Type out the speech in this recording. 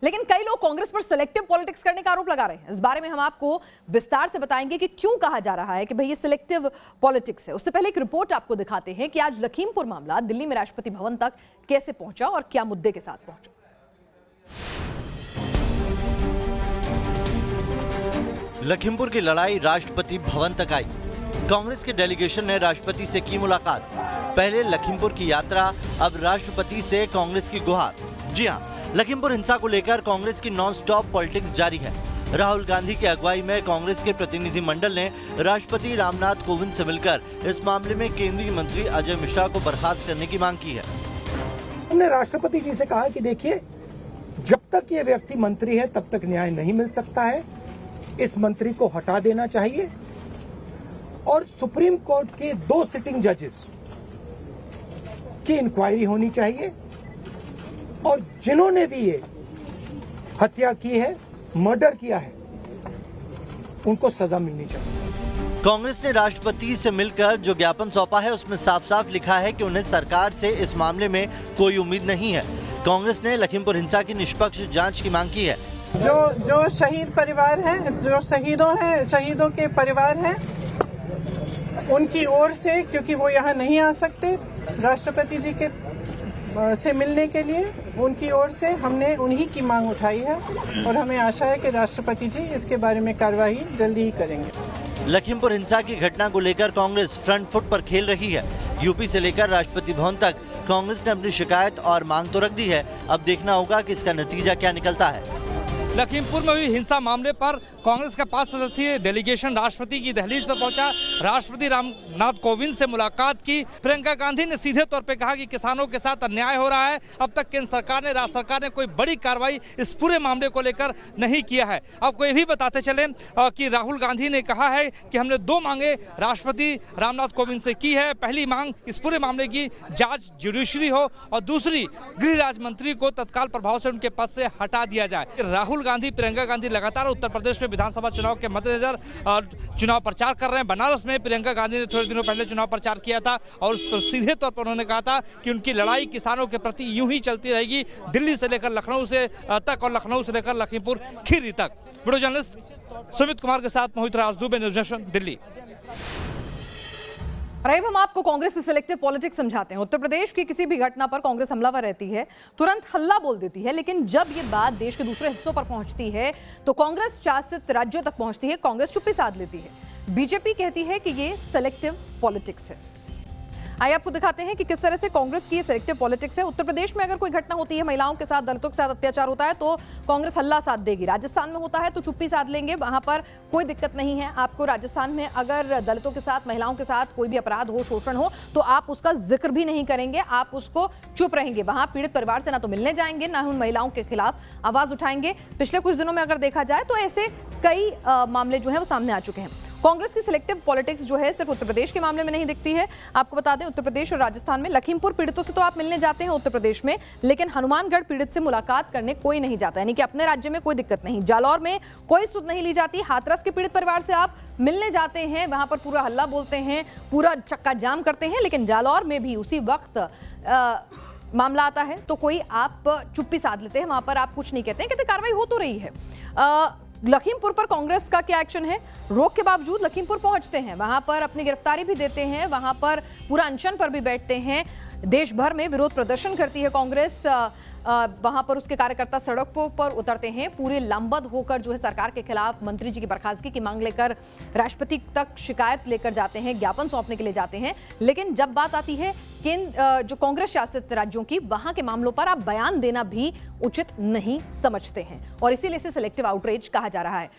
लेकिन कई लोग कांग्रेस पर सिलेक्टिव पॉलिटिक्स करने का आरोप लगा रहे हैं। इस बारे में हम आपको विस्तार से बताएंगे कि क्यों कहा जा रहा है कि भाई ये सिलेक्टिव पॉलिटिक्स है। उससे पहले एक रिपोर्ट आपको दिखाते हैं कि आज लखीमपुर मामला दिल्ली में राष्ट्रपति भवन तक कैसे पहुंचा और क्या मुद्दे के साथ पहुंचा। लखीमपुर की लड़ाई राष्ट्रपति भवन तक आई। कांग्रेस के डेलीगेशन ने राष्ट्रपति से की मुलाकात। पहले लखीमपुर की यात्रा, अब राष्ट्रपति से कांग्रेस की गुहार। जी हां, लखीमपुर हिंसा को लेकर कांग्रेस की नॉन स्टॉप पॉलिटिक्स जारी है। राहुल गांधी की अगुवाई में कांग्रेस के प्रतिनिधि मंडल ने राष्ट्रपति रामनाथ कोविंद से मिलकर इस मामले में केंद्रीय मंत्री अजय मिश्रा को बर्खास्त करने की मांग की है। हमने राष्ट्रपति जी से कहा कि देखिए, जब तक ये व्यक्ति मंत्री है तब तक न्याय नहीं मिल सकता है। इस मंत्री को हटा देना चाहिए और सुप्रीम कोर्ट के 2 सिटिंग जजेस की इंक्वायरी होनी चाहिए और जिन्होंने भी ये हत्या की है, मर्डर किया है, उनको सजा मिलनी चाहिए। कांग्रेस ने राष्ट्रपति से मिलकर जो ज्ञापन सौंपा है उसमें साफ साफ लिखा है कि उन्हें सरकार से इस मामले में कोई उम्मीद नहीं है। कांग्रेस ने लखीमपुर हिंसा की निष्पक्ष जांच की मांग की है। जो शहीद परिवार हैं, जो शहीदों के परिवार हैं, उनकी ओर से, क्योंकि वो यहाँ नहीं आ सकते राष्ट्रपति जी के से मिलने के लिए, उनकी ओर से हमने उन्हीं की मांग उठाई है और हमें आशा है कि राष्ट्रपति जी इसके बारे में कार्रवाई जल्दी ही करेंगे। लखीमपुर हिंसा की घटना को लेकर कांग्रेस फ्रंट फुट पर खेल रही है। यूपी से लेकर राष्ट्रपति भवन तक कांग्रेस ने अपनी शिकायत और मांग तो रख दी है। अब देखना होगा कि इसका नतीजा क्या निकलता है। लखीमपुर में हुई हिंसा मामले पर कांग्रेस का 5 सदस्यीय डेलीगेशन राष्ट्रपति की दहलीज पर पहुंचा। राष्ट्रपति रामनाथ कोविंद से मुलाकात की। प्रियंका गांधी ने सीधे तौर पे कहा कि किसानों के साथ अन्याय हो रहा है। अब तक केंद्र सरकार ने, राज्य सरकार ने कोई बड़ी कार्रवाई इस पूरे मामले को लेकर नहीं किया है। आपको ये भी बताते चले कि राहुल गांधी ने कहा है कि हमने 2 मांगे राष्ट्रपति रामनाथ कोविंद से की है। पहली मांग, इस पूरे मामले की जाँच जुडिशरी हो और दूसरी, गृह राज्य मंत्री को तत्काल प्रभाव से उनके पद से हटा दिया जाए। राहुल गांधी, प्रियंका गांधी लगातार उत्तर प्रदेश में विधानसभा चुनाव के मद्देनजर चुनाव प्रचार कर रहे हैं। बनारस में प्रियंका गांधी ने थोड़े दिनों पहले चुनाव प्रचार किया था और उस पर सीधे तौर पर उन्होंने कहा था कि उनकी लड़ाई किसानों के प्रति यूं ही चलती रहेगी, दिल्ली से लेकर लखनऊ से तक और लखनऊ से लेकर लखीमपुर खीरी तक। वीडियो जर्नलिस्ट सुमित कुमार के साथ मोहित राज दुबे, न्यूज़ नेशन, दिल्ली। अब हम आपको कांग्रेस की सिलेक्टिव पॉलिटिक्स समझाते हैं। उत्तर प्रदेश की किसी भी घटना पर कांग्रेस हमलावर रहती है, तुरंत हल्ला बोल देती है, लेकिन जब ये बात देश के दूसरे हिस्सों पर पहुंचती है तो कांग्रेस शासित राज्यों तक पहुंचती है, कांग्रेस चुप्पी साध लेती है। बीजेपी कहती है कि ये सिलेक्टिव पॉलिटिक्स है। आइए आपको दिखाते हैं कि किस तरह से कांग्रेस की सिलेक्टिव पॉलिटिक्स है। उत्तर प्रदेश में अगर कोई घटना होती है, महिलाओं के साथ, दलितों के साथ अत्याचार होता है तो कांग्रेस हल्ला साध देगी। राजस्थान में होता है तो चुप्पी साध लेंगे, वहां पर कोई दिक्कत नहीं है आपको। राजस्थान में अगर दलितों के साथ, महिलाओं के साथ कोई भी अपराध हो, शोषण हो, तो आप उसका जिक्र भी नहीं करेंगे, आप उसको चुप रहेंगे। वहां पीड़ित परिवार से ना तो मिलने जाएंगे, ना उन महिलाओं के खिलाफ आवाज उठाएंगे। पिछले कुछ दिनों में अगर देखा जाए तो ऐसे कई मामले जो है वो सामने आ चुके हैं। कांग्रेस की सिलेक्टिव पॉलिटिक्स जो है सिर्फ उत्तर प्रदेश के मामले में नहीं दिखती है। आपको बता दें, उत्तर प्रदेश और राजस्थान में लखीमपुर पीड़ितों से तो आप मिलने जाते हैं उत्तर प्रदेश में, लेकिन हनुमानगढ़ पीड़ित से मुलाकात करने कोई नहीं जाता, यानी कि अपने राज्य में कोई दिक्कत नहीं। जालौर में कोई सुध नहीं ली जाती। हाथरस के पीड़ित परिवार से आप मिलने जाते हैं, वहां पर पूरा हल्ला बोलते हैं, पूरा चक्का जाम करते हैं, लेकिन जालौर में भी उसी वक्त मामला आता है तो कोई आप चुप्पी साध लेते हैं, वहां पर आप कुछ नहीं कहते हैं, कहते कार्रवाई हो तो रही है। लखीमपुर पर कांग्रेस का क्या एक्शन है? रोक के बावजूद लखीमपुर पहुंचते हैं, वहां पर अपनी गिरफ्तारी भी देते हैं, वहां पर पूरा अनशन पर भी बैठते हैं। देश भर में विरोध प्रदर्शन करती है कांग्रेस, वहां पर उसके कार्यकर्ता सड़कों पर उतरते हैं, पूरे लामबंद होकर जो है सरकार के खिलाफ मंत्री जी की बर्खास्तगी की मांग लेकर राष्ट्रपति तक शिकायत लेकर जाते हैं, ज्ञापन सौंपने के लिए जाते हैं। लेकिन जब बात आती है केंद्र जो कांग्रेस शासित राज्यों की, वहां के मामलों पर आप बयान देना भी उचित नहीं समझते हैं और इसीलिए इसे सिलेक्टिव आउटरीच कहा जा रहा है।